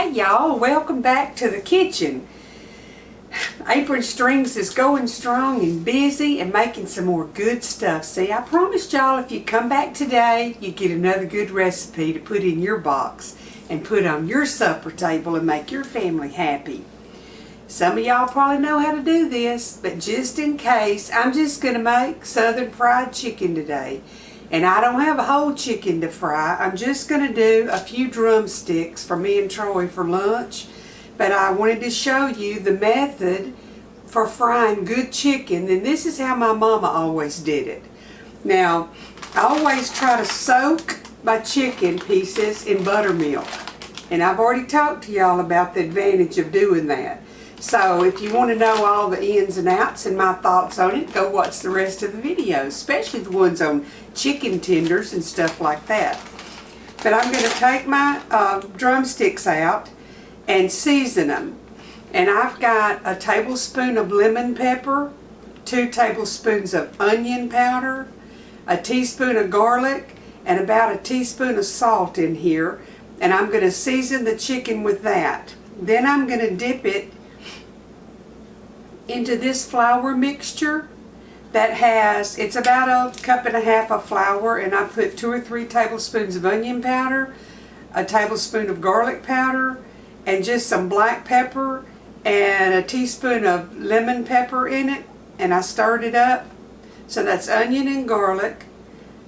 Hey y'all, welcome back to the kitchen. Apron Strings is going strong and busy and making some more good stuff. See, I promised y'all if you come back today, you get another good recipe to put in your box and put on your supper table and make your family happy. Some of y'all probably know how to do this, but just in case, I'm just going to make southern fried chicken today. And I don't have a whole chicken to fry. I'm just going to do a few drumsticks for me and Troy for lunch. But I wanted to show you the method for frying good chicken. And this is how my mama always did it. Now, I always try to soak my chicken pieces in buttermilk. And I've already talked to y'all about the advantage of doing that. So if you want to know all the ins and outs and my thoughts on it, go watch the rest of the videos, especially the ones on chicken tenders and stuff like that. But I'm going to take my drumsticks out and season them. And I've got a tablespoon of lemon pepper, 2 tablespoons of onion powder, a teaspoon of garlic, and about a teaspoon of salt in here. And I'm going to season the chicken with that. Then I'm going to dip it into this flour mixture that has, it's about a 1.5 cups of flour, and I put 2 or 3 tablespoons of onion powder, a tablespoon of garlic powder, and just some black pepper and a teaspoon of lemon pepper in it, and I stirred it up. So that's onion and garlic,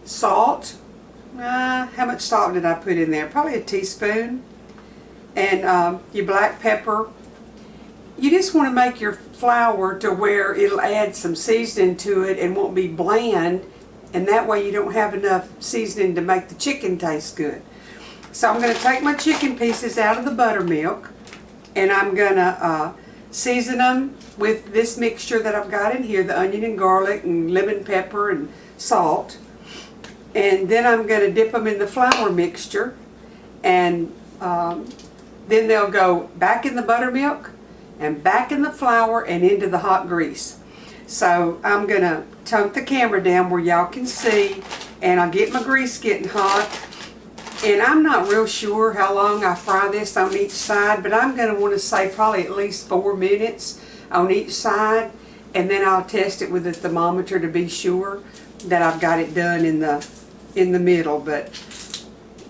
salt, how much salt did I put in there? Probably a teaspoon, and your black pepper. You just want to make your flour to where it'll add some seasoning to it and won't be bland, and that way you don't have enough seasoning to make the chicken taste good. So I'm going to take my chicken pieces out of the buttermilk, and I'm going to season them with this mixture that I've got in here, the onion and garlic and lemon pepper and salt. And then I'm going to dip them in the flour mixture, and then they'll go back in the buttermilk and back in the flour and into the hot grease. So I'm going to tone the camera down where y'all can see, and I'll get my grease getting hot. And I'm not real sure how long I fry this on each side, but I'm going to want to say probably at least 4 minutes on each side, and then I'll test it with a thermometer to be sure that I've got it done in the middle. But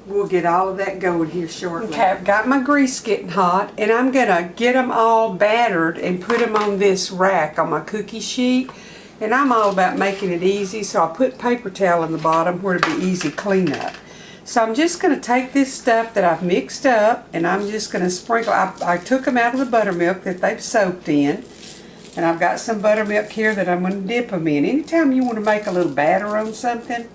we'll get all of that going here shortly. Okay, I've got my grease getting hot, and I'm going to get them all battered and put them on this rack on my cookie sheet. And I'm all about making it easy, so I'll put paper towel in the bottom where it'll be easy cleanup. So I'm just going to take this stuff that I've mixed up, and I'm just going to sprinkle. I took them out of the buttermilk that they've soaked in, and I've got some buttermilk here that I'm going to dip them in. Anytime you want to make a little batter on something,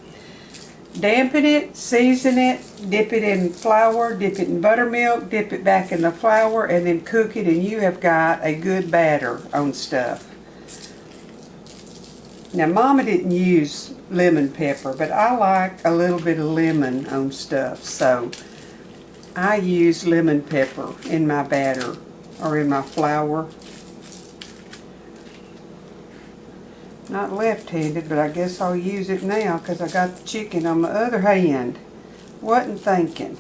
dampen it, season it, dip it in flour, dip it in buttermilk, dip it back in the flour, and then cook it, and you have got a good batter on stuff. Now, Mama didn't use lemon pepper, but I like a little bit of lemon on stuff, so I use lemon pepper in my batter or in my flour. Not left-handed, but I guess I'll use it now because I got the chicken on my other hand. Wasn't thinking.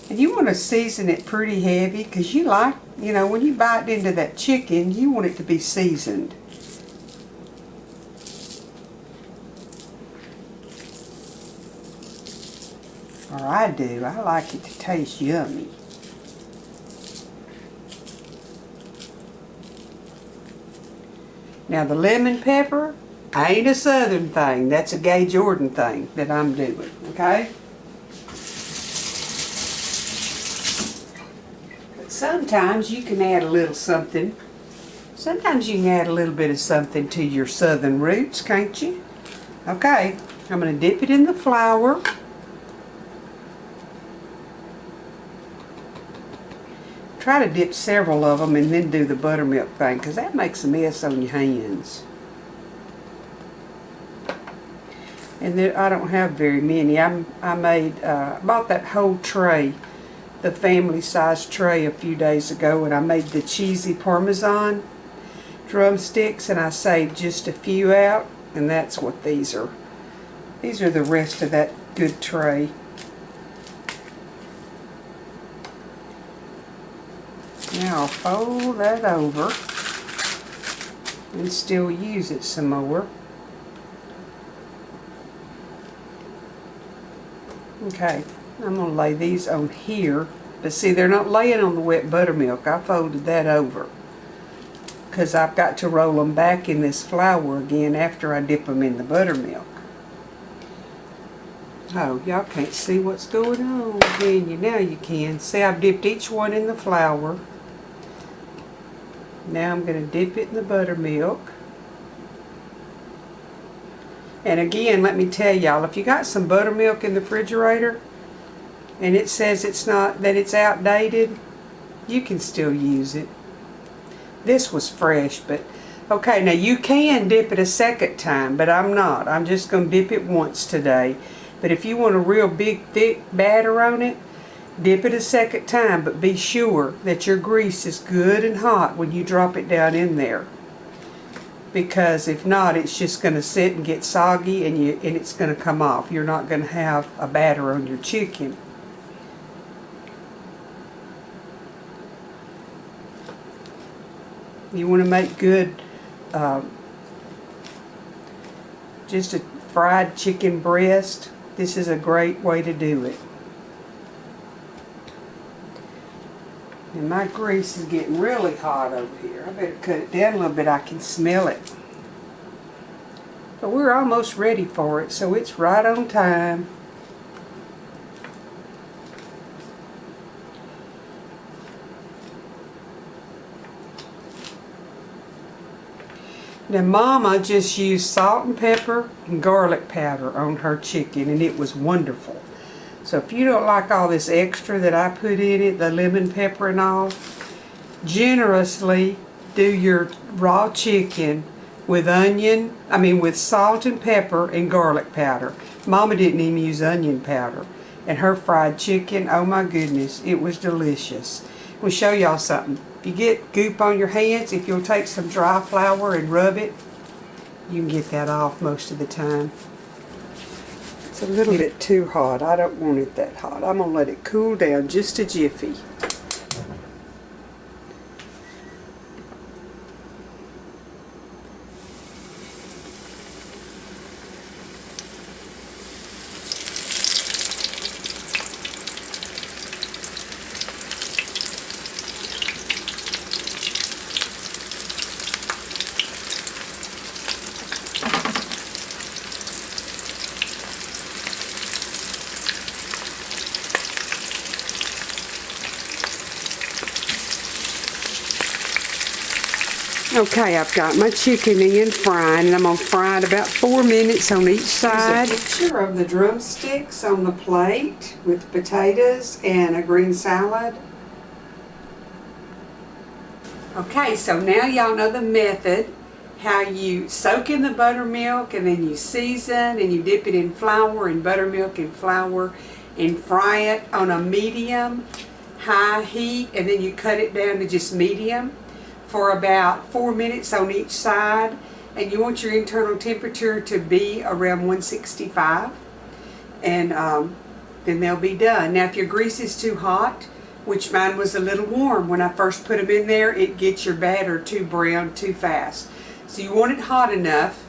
And you want to season it pretty heavy because you like, you know, when you bite into that chicken, you want it to be seasoned. Or I do. I like it to taste yummy. Now the lemon pepper ain't a southern thing. That's a Gay Jordan thing that I'm doing, okay? But sometimes you can add a little something. Sometimes you can add a little bit of something to your southern roots, can't you? Okay, I'm going to dip it in the flour. Try to dip several of them and then do the buttermilk thing, because that makes a mess on your hands. And then I don't have very many. I bought that whole tray, the family size tray, a few days ago, and I made the cheesy Parmesan drumsticks, and I saved just a few out, and that's what these are. These are the rest of that good tray. Now I'll fold that over and still use it some more. Okay, I'm going to lay these on here. But see, they're not laying on the wet buttermilk. I folded that over because I've got to roll them back in this flour again after I dip them in the buttermilk. Oh, y'all can't see what's going on, can you? Now you can. See, I've dipped each one in the flour. Now I'm going to dip it in the buttermilk. And again, let me tell y'all, if you got some buttermilk in the refrigerator and it says that it's outdated, you can still use it. This was fresh, but okay, now you can dip it a second time, but I'm not. I'm just going to dip it once today. But if you want a real big, thick batter on it, dip it a second time, but be sure that your grease is good and hot when you drop it down in there. Because if not, it's just going to sit and get soggy and it's going to come off. You're not going to have a batter on your chicken. You want to make good, just a fried chicken breast. This is a great way to do it. And my grease is getting really hot over here. I better cut it down a little bit. I can smell it. But we're almost ready for it, so it's right on time. Now Mama just used salt and pepper and garlic powder on her chicken, and it was wonderful. So if you don't like all this extra that I put in it, the lemon pepper and all, generously do your raw chicken with with salt and pepper and garlic powder. Mama didn't even use onion powder. And her fried chicken, oh my goodness, it was delicious. We'll show y'all something. If you get goop on your hands, if you'll take some dry flour and rub it, you can get that off most of the time. It's a little bit too hot. I don't want it that hot. I'm going to let it cool down just a jiffy. Okay, I've got my chicken in frying, and I'm going to fry it about 4 minutes on each side. Here's a picture of the drumsticks on the plate with potatoes and a green salad. Okay, so now y'all know the method, how you soak in the buttermilk and then you season and you dip it in flour and buttermilk and flour and fry it on a medium high heat, and then you cut it down to just medium for about 4 minutes on each side, and you want your internal temperature to be around 165, and then they'll be done. Now if your grease is too hot, which mine was a little warm when I first put them in there, it gets your batter too brown too fast. So you want it hot enough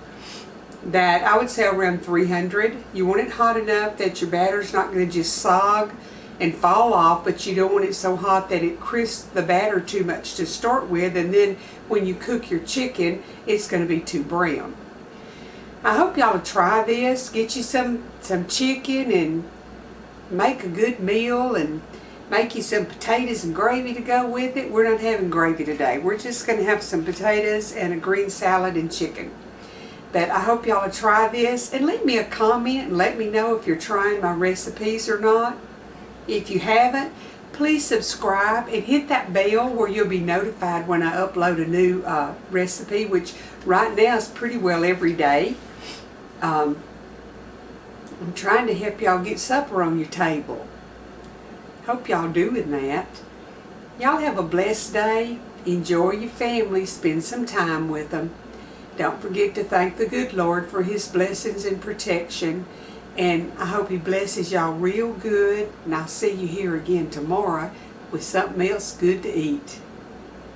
that, I would say around 300, you want it hot enough that your batter's not going to just sog and fall off, but you don't want it so hot that it crisps the batter too much to start with, and then when you cook your chicken, it's going to be too brown. I hope y'all will try this. Get you some chicken and make a good meal, and make you some potatoes and gravy to go with it. We're not having gravy today. We're just going to have some potatoes and a green salad and chicken. But I hope y'all will try this, and leave me a comment and let me know if you're trying my recipes or not. If you haven't, please subscribe and hit that bell where you'll be notified when I upload a new recipe, which right now is pretty well every day. I'm trying to help y'all get supper on your table. Hope y'all doing that. Y'all have a blessed day. Enjoy your family. Spend some time with them. Don't forget to thank the good Lord for His blessings and protection. And I hope He blesses y'all real good. And I'll see you here again tomorrow with something else good to eat.